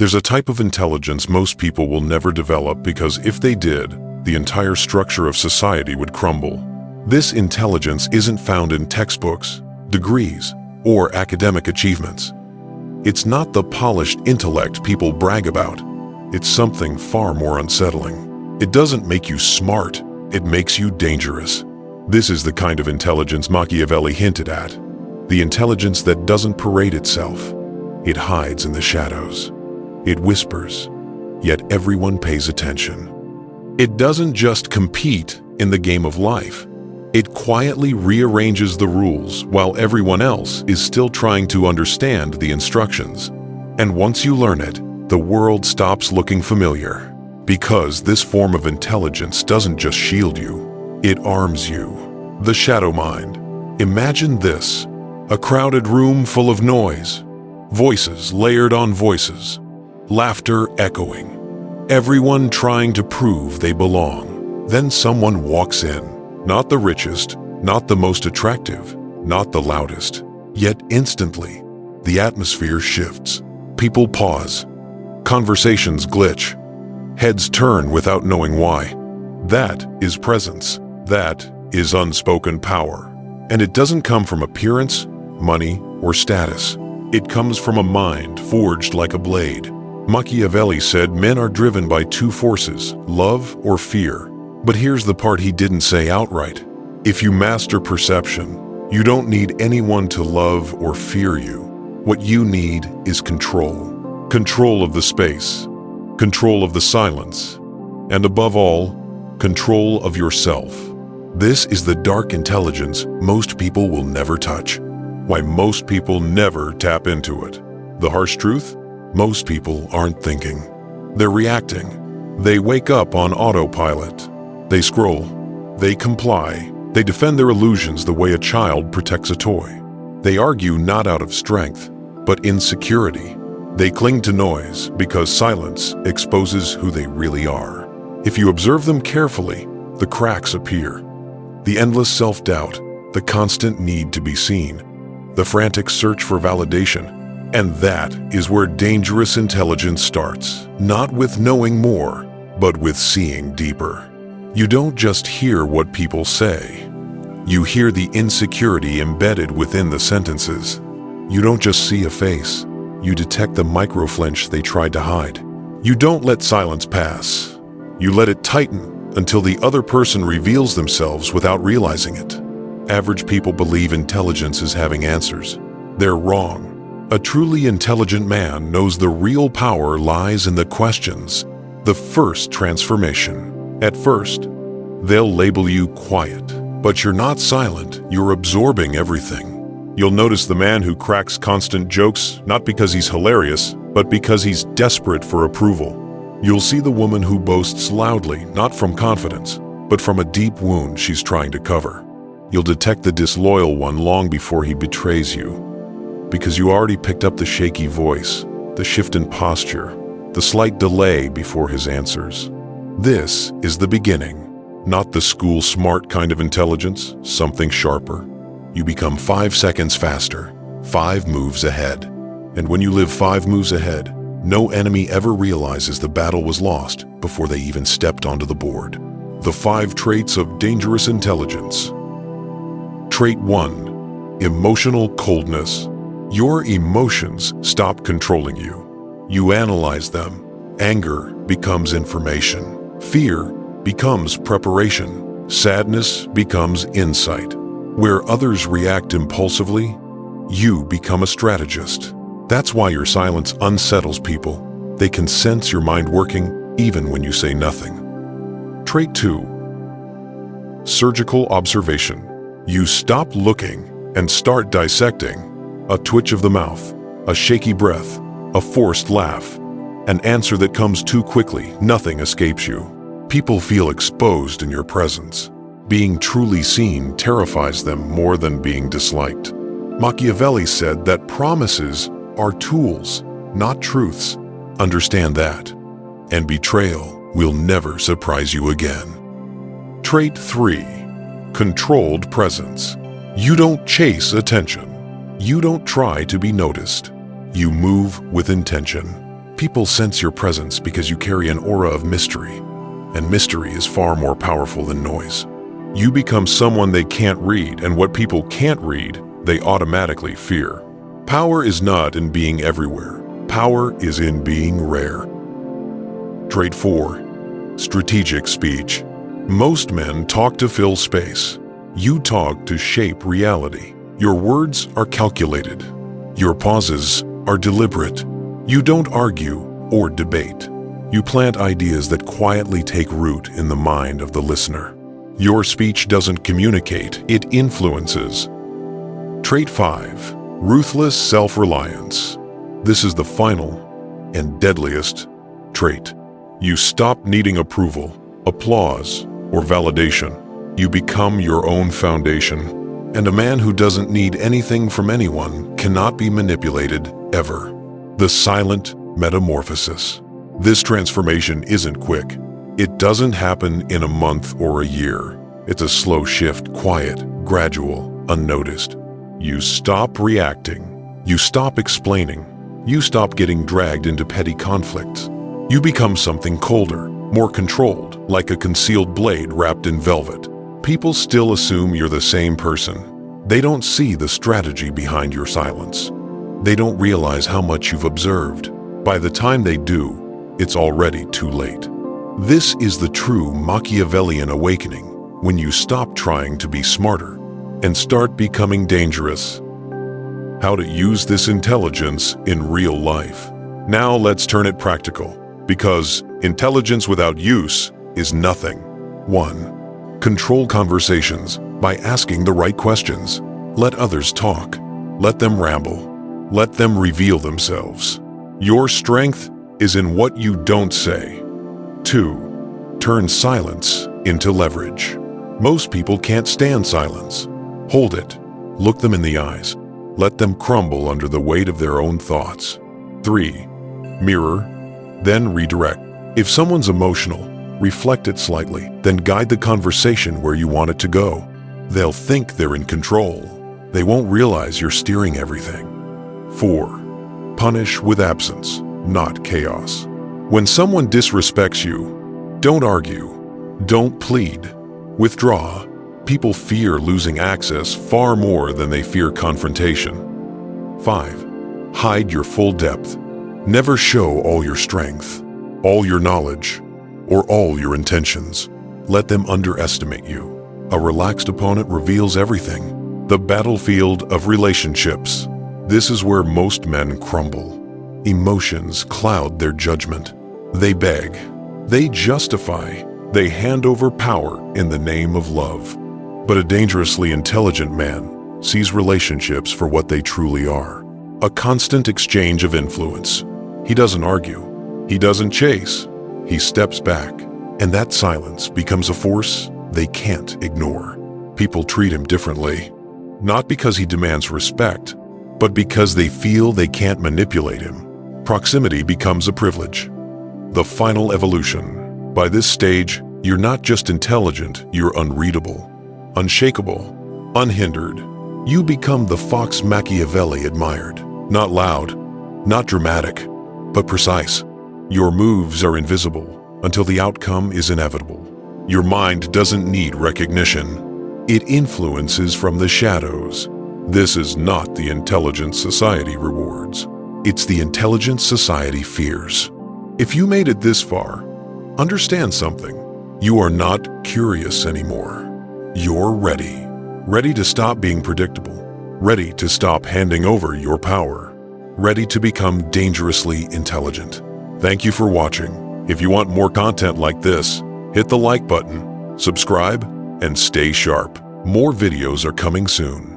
There's a type of intelligence most people will never develop because if they did, the entire structure of society would crumble. This intelligence isn't found in textbooks, degrees, or academic achievements. It's not the polished intellect people brag about. It's something far more unsettling. It doesn't make you smart, it makes you dangerous. This is the kind of intelligence Machiavelli hinted at. The intelligence that doesn't parade itself. It hides in the shadows. It whispers, yet everyone pays attention. It doesn't just compete in the game of life. It quietly rearranges the rules while everyone else is still trying to understand the instructions. And once you learn it, the world stops looking familiar. Because this form of intelligence doesn't just shield you, it arms you. The shadow mind. Imagine this, a crowded room full of noise, voices layered on voices, laughter echoing, everyone trying to prove they belong. Then someone walks in, not the richest, not the most attractive, not the loudest. Yet instantly, the atmosphere shifts. People pause. Conversations glitch. Heads turn without knowing why. That is presence. That is unspoken power. And it doesn't come from appearance, money, or status. It comes from a mind forged like a blade. Machiavelli said men are driven by two forces, love or fear. But here's the part he didn't say outright. If you master perception, you don't need anyone to love or fear you. What you need is control. Control of the space, control of the silence, and above all, control of yourself. This is the dark intelligence most people will never touch. Why most people never tap into it. The harsh truth? Most people aren't thinking. They're reacting. They wake up on autopilot. They scroll. They comply. They defend their illusions the way a child protects a toy. They argue not out of strength, but insecurity. They cling to noise because silence exposes who they really are. If you observe them carefully, the cracks appear. The endless self-doubt, the constant need to be seen, the frantic search for validation. And that is where dangerous intelligence starts, not with knowing more, but with seeing deeper. You don't just hear what people say. You hear the insecurity embedded within the sentences. You don't just see a face. You detect the microflinch they tried to hide. You don't let silence pass. You let it tighten until the other person reveals themselves without realizing it. Average people believe intelligence is having answers. They're wrong. A truly intelligent man knows the real power lies in the questions, the first transformation. At first, they'll label you quiet, but you're not silent, you're absorbing everything. You'll notice the man who cracks constant jokes, not because he's hilarious, but because he's desperate for approval. You'll see the woman who boasts loudly, not from confidence, but from a deep wound she's trying to cover. You'll detect the disloyal one long before he betrays you, because you already picked up the shaky voice, the shift in posture, the slight delay before his answers. This is the beginning, not the school smart kind of intelligence, something sharper. You become 5 seconds faster, 5 moves ahead. And when you live 5 moves ahead, no enemy ever realizes the battle was lost before they even stepped onto the board. The 5 traits of dangerous intelligence. Trait 1, emotional coldness. Your emotions stop controlling you. You analyze them. Anger becomes information. Fear becomes preparation. Sadness becomes insight. Where others react impulsively, you become a strategist. That's why your silence unsettles people. They can sense your mind working even when you say nothing. Trait 2, surgical observation. You stop looking and start dissecting. A twitch of the mouth, a shaky breath, a forced laugh, an answer that comes too quickly, nothing escapes you. People feel exposed in your presence. Being truly seen terrifies them more than being disliked. Machiavelli said that promises are tools, not truths. Understand that. And betrayal will never surprise you again. Trait 3, controlled presence. You don't chase attention. You don't try to be noticed. You move with intention. People sense your presence because you carry an aura of mystery, and mystery is far more powerful than noise. You become someone they can't read, and what people can't read, they automatically fear. Power is not in being everywhere. Power is in being rare. Trait 4. Strategic speech. Most men talk to fill space. You talk to shape reality. Your words are calculated. Your pauses are deliberate. You don't argue or debate. You plant ideas that quietly take root in the mind of the listener. Your speech doesn't communicate, it influences. Trait 5. Ruthless self-reliance. This is the final and deadliest trait. You stop needing approval, applause, or validation. You become your own foundation. And a man who doesn't need anything from anyone cannot be manipulated ever. The silent metamorphosis. This transformation isn't quick. It doesn't happen in a month or a year. It's a slow shift, quiet, gradual, unnoticed. You stop reacting. You stop explaining. You stop getting dragged into petty conflicts. You become something colder, more controlled, like a concealed blade wrapped in velvet. People still assume you're the same person. They don't see the strategy behind your silence. They don't realize how much you've observed. By the time they do, it's already too late. This is the true Machiavellian awakening, when you stop trying to be smarter and start becoming dangerous. How to use this intelligence in real life. Now let's turn it practical, because intelligence without use is nothing. 1. Control conversations by asking the right questions. Let others talk. Let them ramble. Let them reveal themselves. Your strength is in what you don't say. 2. Turn silence into leverage. Most people can't stand silence. Hold it. Look them in the eyes. Let them crumble under the weight of their own thoughts. 3. Mirror, then redirect. If someone's emotional, reflect it slightly, then guide the conversation where you want it to go. They'll think they're in control. They won't realize you're steering everything. 4. Punish with absence, not chaos. When someone disrespects you, don't argue, don't plead, withdraw. People fear losing access far more than they fear confrontation. 5. Hide your full depth. Never show all your strength, all your knowledge, or all your intentions. Let them underestimate you. A relaxed opponent reveals everything. The battlefield of relationships. This is where most men crumble. Emotions cloud their judgment. They beg. They justify. They hand over power in the name of love. But a dangerously intelligent man sees relationships for what they truly are. A constant exchange of influence. He doesn't argue. He doesn't chase. He steps back. And that silence becomes a force they can't ignore. People treat him differently, not because he demands respect, but because they feel they can't manipulate him. Proximity becomes a privilege. The final evolution. By this stage, you're not just intelligent, you're unreadable, unshakable, unhindered. You become the fox Machiavelli admired. Not loud, not dramatic, but precise. Your moves are invisible until the outcome is inevitable. Your mind doesn't need recognition. It influences from the shadows. This is not the intelligence society rewards. It's the intelligence society fears. If you made it this far, understand something. You are not curious anymore. You're ready. Ready to stop being predictable. Ready to stop handing over your power. Ready to become dangerously intelligent. Thank you for watching. If you want more content like this, hit the like button, subscribe, and stay sharp. More videos are coming soon.